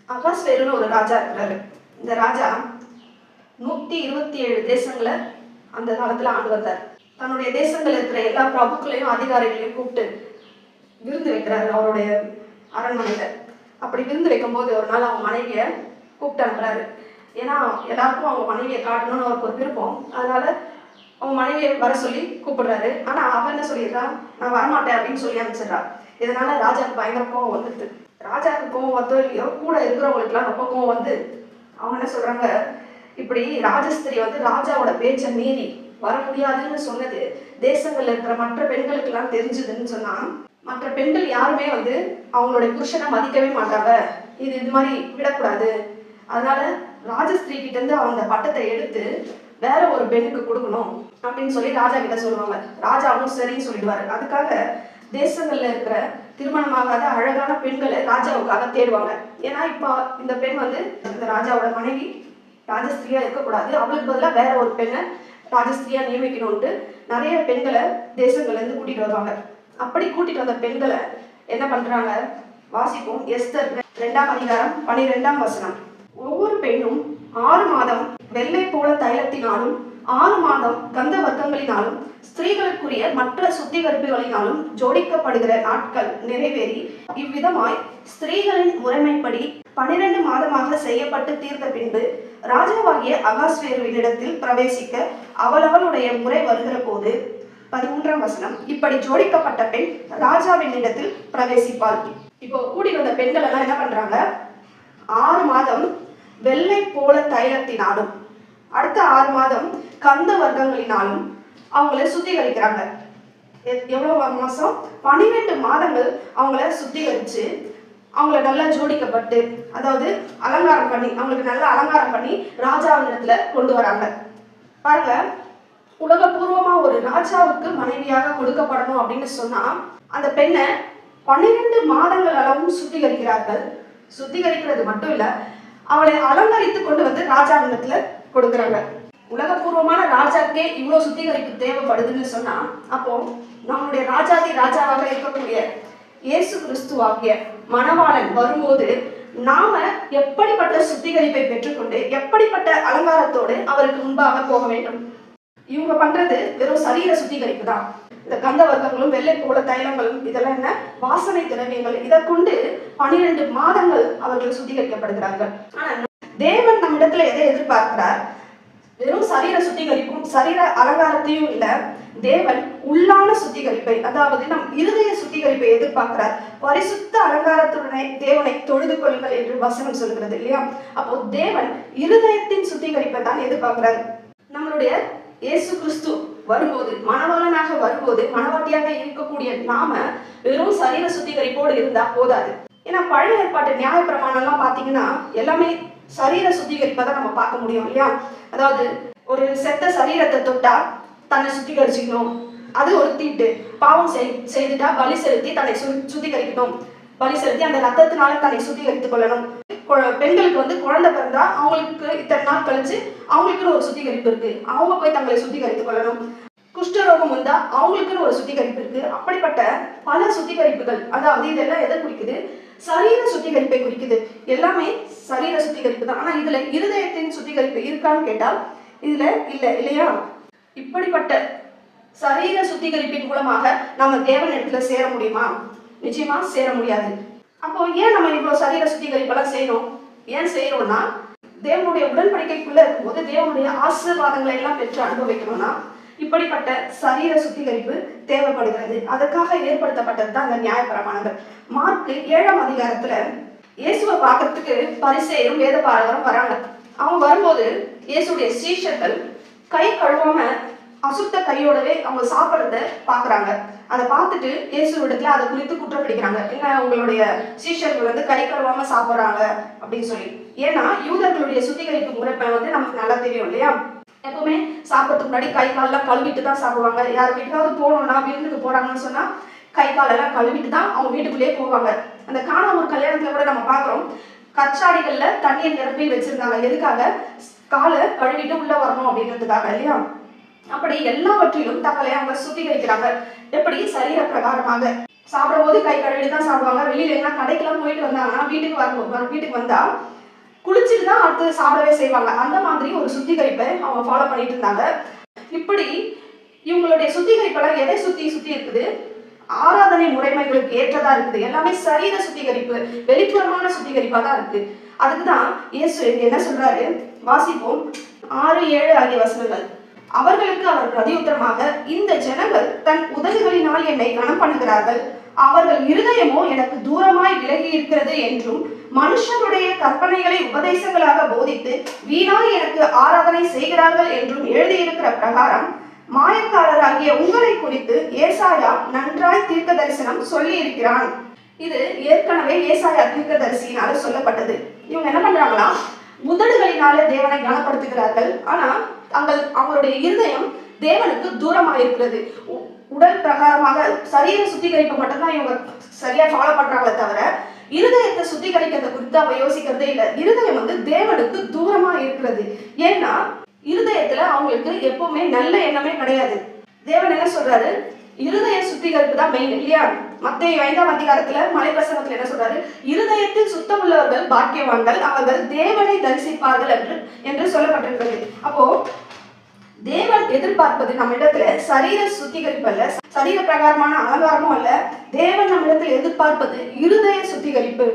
அகாஸ்வேருன்னு ஒரு ராஜா இருக்கிறாரு. இந்த ராஜா 127 தேசங்களை அந்த காலத்துல ஆண்டு வந்தார். தன்னுடைய தேசங்கள்ல இருக்கிற எல்லா பிரபுக்களையும் அதிகாரிகளையும் கூப்பிட்டு விருந்து வைக்கிறாரு அவருடைய அரண்மனையில. அப்படி விருந்து வைக்கும் போது ஒரு நாள் அவங்க மனைவியை கூப்பிட்டு அனுப்புறாரு. ஏன்னா எல்லாருக்கும் அவங்க மனைவியை காட்டணும்னு அவருக்கு ஒரு விருப்பம். அதனால அவங்க மனைவியை வர சொல்லி கூப்பிடுறாரு. ஆனா அவன் என்ன சொல்லிடுறா, நான் வரமாட்டேன் அப்படின்னு சொல்லி அனுப்பிச்சிடுறா. இதனால ராஜாவுக்கு பயங்கர கோவம் வந்துடுது. ராஜாவுக்கு கோவம் வந்தோ இல்லையோ, கூட இருக்கிறவங்களுக்குலாம் ரொம்ப கோவம் வந்து அவங்க என்ன சொல்றாங்க, இப்படி ராஜஸ்திரி ராஜாவோட பேச்சை மீறி வர முடியாதுன்னு சொன்னது தேசங்கள்ல இருக்கிற மற்ற பெண்களுக்கு எல்லாம் தெரிஞ்சதுன்னு சொன்னா, மற்ற பெண்கள் யாருமே அவங்களுடைய புருஷனை மதிக்கவே மாட்டாங்க. இது மாதிரி விடக்கூடாது. அதனால ராஜஸ்திரீ கிட்ட இருந்து அந்த பட்டத்தை எடுத்து வேற ஒரு பெண்ணுக்கு கொடுக்கணும் அப்படின்னு சொல்லி ராஜா கிட்ட சொல்லுவாங்க. ராஜாவும் சரின்னு சொல்லிடுவாரு. அதுக்காக தேசங்கள்ல இருக்கிற திருமணமாகாத அழகான பெண்களை ராஜாவுக்காக தேடுவாங்க. ஏன்னா இப்போ இந்த பெண் இந்த ராஜாவோட மனைவி ராஜஸ்திரியா இருக்கக்கூடாது, அவளுக்கு பதிலாக வேற ஒரு பெண்ணை ராஜஸ்திரியா நியமிக்கணும்ட்டு நிறைய பெண்களை தேசங்கள்ல இருந்து கூட்டிட்டு வருவாங்க. அப்படி கூட்டிட்டு வந்த பெண்களை என்ன பண்றாங்க, வாசிப்போம். எஸ்தர் 2ஆம் அதிகாரம் 12ஆம் வசனம். ஒவ்வொரு பெண்ணும் 6 மாதம் வெள்ளை போல தைலத்தினாலும் 6 மாதம் கந்த வர்க்கங்களினாலும் ஸ்திரீகளுக்குரிய மற்ற சுத்திகரிப்புகளினாலும் ஜோடிக்கப்படுகிற நாட்கள் நிறைவேறி இவ்விதமாய் ஸ்திரீகளின் முறைமைப்படி 12 மாதமாக செய்யப்பட்டு தீர்ந்த பின்பு ராஜாவாகிய அகாஸ்வேருவினிடத்தில் பிரவேசிக்க அவளவளுடைய முறை வருகிற போது 13ஆம் வசனம். இப்படி ஜோடிக்கப்பட்ட பெண் ராஜாவின் இடத்தில் பிரவேசிப்பாள். இப்போ கூடி வந்த பெண்கள் எல்லாம் என்ன பண்றாங்க, 6 மாதம் வெள்ளை போல தைலத்தினாலும் அடுத்த 6 மாதம் கந்த வர்க்கங்களினாலும் அவங்கள சுத்திகரிக்கிறாங்க. எவ்வளவு மாசம்? 12 மாதங்கள் அவங்கள சுத்திகரிச்சு அவங்கள நல்லா ஜோடிக்கப்பட்டு, அதாவது அலங்காரம் பண்ணி, அவங்களுக்கு நல்லா அலங்காரம் பண்ணி ராஜாவிடத்துல கொண்டு வராங்க. பாருங்க, உலகபூர்வமா ஒரு ராஜாவுக்கு மனைவியாக கொடுக்கப்படணும் அப்படின்னு சொன்னா அந்த பெண்ணை 12 மாதங்கள் அளவும் சுத்திகரிக்கிறார்கள். சுத்திகரிக்கிறது மட்டும் இல்ல, அவளை அலங்கரித்து கொண்டு ராஜாவிடத்துல கொடுக்குறாங்க. உலகபூர்வமான ராஜாக்கே இவ்வளவு சுத்திகரிப்பு தேவைப்படுதுன்னு சொன்னா, அப்போ நம்முடைய ராஜாதி ராஜாவாக இருக்கக்கூடிய இயேசு கிறிஸ்துவாகிய மணவாளன் வரும்போது நாம எப்படிப்பட்ட சுத்திகரிப்பை பெற்றுக்கொண்டு எப்படிப்பட்ட அலங்காரத்தோடு அவருக்கு முன்பாக போக வேண்டும். இவங்க பண்றது வெறும் சரீர சுத்திகரிப்பு தான். இந்த கந்த வர்க்கங்களும் வெள்ளை போல தைலங்களும் இதெல்லாம் என்ன, வாசனை திரவியங்கள். இதை கொண்டு 12 மாதங்கள் அவர்கள் சுத்திகரிக்கப்படுகிறார்கள். ஆனா தேவன் நம்ம இடத்துல எதை எதிர்பார்க்கிறார்? வெறும் சரீர சுத்திகரிப்பும் சரீர அலங்காரத்தையும் இல்ல, தேவன் உள்ளான சுத்திகரிப்பை, அதாவது நம் இருதய சுத்திகரிப்பை எதிர்பார்க்கிறார். பரிசுத்த அலங்காரத்துடனே தேவனை தொழுது கொள்ளுங்கள் என்று வசனம் சொல்கிறது இல்லையா? அப்போ தேவன் இருதயத்தின் சுத்திகரிப்பை தான் எதிர்பார்க்கிறார். நம்மளுடைய இயேசு கிறிஸ்து வரும்போது, மணவாளனாக வரும்போது, மணவாட்டியாக இருக்கக்கூடிய நாம வெறும் சரீர சுத்திகரிப்போடு இருந்தா போதாது. ஏன்னா பழைய ஏற்பாட்டு நியாய பிரமாணம் எல்லாம் பாத்தீங்கன்னா எல்லாமே சரீர சுத்திகரிப்பை தான் நம்ம பார்க்க முடியும் இல்லையா? அதாவது ஒரு செத்த சரீரத்தை தொட்டா தன்னை சுத்திகரிச்சுக்கணும், அது ஒரு தீட்டு. பாவம் செய்துட்டா பலி செலுத்தி தன்னை சுத்திகரிக்கணும், பலி செலுத்தி அந்த ரத்தத்தினால தன்னை சுத்திகரித்துக் கொள்ளணும். பெண்களுக்கு குழந்தை பிறந்தா அவங்களுக்கு இத்தனை நாள் கழிச்சு அவங்களுக்குன்னு ஒரு சுத்திகரிப்பு இருக்கு, அவங்க போய் தங்களை சுத்திகரித்துக் கொள்ளணும். குஷ்டரோகம் வந்தா அவங்களுக்குன்னு ஒரு சுத்திகரிப்பு இருக்கு. அப்படிப்பட்ட பல சுத்திகரிப்புகள், அதாவது இதெல்லாம் எதை குறிக்குது? சரீர சுத்திகரிப்பை குறிக்குது. எல்லாமே சரீர சுத்திகரிப்பு தான். ஆனா இதுல இருதயத்தின் சுத்திகரிப்பு இருக்கான்னு கேட்டால் இதுல இல்லையா? இப்படிப்பட்ட சரீர சுத்திகரிப்பின் மூலமாக நம்ம தேவன் இடத்துல சேர முடியுமா? நிச்சயமா சேர முடியாது. அப்போ ஏன் நம்ம இவ்வளவு சரீர சுத்திகரிப்பெல்லாம் செய்யணும்? ஏன் செய்யறோம்னா, தேவனுடைய உடன்படிக்கைக்குள்ள இருக்கும்போது தேவனுடைய ஆசீர்வாதங்களை எல்லாம் பெற்று அனுபவிக்கணும்னா இப்படிப்பட்ட சரீர சுத்திகரிப்பு தேவைப்படுகிறது. அதற்காக ஏற்படுத்தப்பட்டது தான் அந்த நியாயப்பிரமாணங்கள். மார்க் 7ஆம் அதிகாரத்துல இயேசுவை பார்க்கறதுக்கு பரிசேயரும் வேதபாரகரும் வராங்க. அவங்க வரும்போது இயேசுடைய சீஷர்கள் கை கழுவாம அசுத்த கையோடவே அவங்க சாப்பிட்றத பாக்குறாங்க. அதை பார்த்துட்டு இயேசுவிடத்துல அதை குறித்து குற்றம் பிடிக்கிறாங்க. என்ன, உங்களுடைய சீஷர்கள் கை கழுவாம சாப்பிட்றாங்க அப்படின்னு சொல்லி. ஏன்னா யூதர்களுடைய சுத்திகரிப்பு முறை நமக்கு நல்லா தெரியும் இல்லையா? எப்பவுமே சாப்பிட்றதுக்கு முன்னாடி கை காலெல்லாம் கழுவிட்டு தான் சாப்பிடுவாங்க. யார் வீட்டுக்காவது போகணும்னா, விருந்துக்கு போறாங்கன்னு சொன்னா கை காலெல்லாம் கழுவிட்டு தான் அவங்க வீட்டுக்குள்ளேயே போவாங்க. அந்த காணாமூர் கல்யாணத்துல கூட நம்ம பாக்குறோம், கச்சாடிகள்ல தண்ணியை நிரப்பி வச்சிருந்தாங்க. எதுக்காக? காலை கழுவிட்டு உள்ள வரணும் அப்படின்றதுக்காக இல்லையா? அப்படி எல்லாவற்றிலும் தங்களை அவங்க சுத்திகரிக்கிறாங்க. எப்படி? சரீர பிரகாரமாக. சாப்பிடும்போது கை கழுவிட்டு தான் சாப்பிடுவாங்க. வெளியில எங்கன்னா கடைக்கெல்லாம் போயிட்டு வந்தாங்கன்னா வீட்டுக்கு வந்தா குளிச்சுட்டு தான் அடுத்து சாப்பிடவே செய்வாங்க. அந்த மாதிரி ஒரு சுத்திகரிப்பை அவங்க ஃபாலோ பண்ணிட்டு இருந்தாங்க. இப்படி இவங்களுடைய சுத்திகரிப்பெல்லாம் எதை சுத்தி இருக்குது? ஆராதனை முறைமைகளுக்கு ஏற்றதா இருக்குது. எல்லாமே சரீர சுத்திகரிப்பு, வெளிப்புறமான சுத்திகரிப்பா தான் இருக்கு. அதுக்குதான் இயேசு என்ன சொல்றாரு? வாசிப்போம் 6, 7 ஆகிய வசனங்கள். அவர்களுக்கு அவர் பிரதியுத்தரமாக, இந்த ஜனங்கள் தன் உதடுகளினால் என்னை கனம் பண்ணுகிறார்கள், அவர்கள் இருதயமோ எனக்கு தூரமாய் விலகி இருக்கிறது என்றும், மனுஷனுடைய கற்பனைகளை உபதேசங்களாக போதித்து வீணாய் எனக்கு ஆராதனை செய்கிறார்கள் என்றும் எழுதியிருக்கிற பிரகாரம் மாயக்காரராகிய உங்களை குறித்து ஏசாயா நன்றாய் தீர்க்க தரிசனம் சொல்லி இருக்கிறான். இது ஏற்கனவே ஏசாயா தீர்க்கதரிசியினால சொல்லப்பட்டது. இவங்க என்ன பண்றாங்களா? உதடுகளினாலே தேவனை கனப்படுத்துகிறார்கள், ஆனா அவங்களுடைய இருதயம் தேவனுக்கு தூரமா இருக்கிறது. உடல் பிரகாரமாக சரீர சுத்திகரிப்பை மட்டும்தான் இவங்க சரியா ஃபாலோ பண்றாங்களே தவிர இருதயத்தை சுத்திகரிக்கிறத குறித்து அவ யோசிக்கிறதே இல்லை. இருதயம் தேவனுக்கு தூரமா இருக்கிறது. ஏன்னா இருதயத்துல அவங்களுக்கு எப்பவுமே நல்ல எண்ணமே கிடையாது. தேவன் என்ன சொல்றாரு? இருதய சுத்திகரிப்பு தான் மெயின் இல்லையா? மத்தேயு 5ஆம் அதிகாரத்துல மலைப்பிரசங்கத்துல என்ன சொல்றாரு? இருதயத்தில் சுத்தம் உள்ளவர்கள் பாக்கியவான்கள், அவர்கள் தேவனை தரிசிப்பார்கள் என்று சொல்லப்பட்டிருக்கிறது. அப்போ தேவன் எதிர்பார்ப்பது நம்ம இடத்துல சரீர சுத்திகரிப்பு அல்ல, சரீர பிரகாரமான அலங்காரமும் அல்ல. தேவன் நம்ம இடத்துல எதிர்பார்ப்பது இருதய சுத்திகரிப்பு.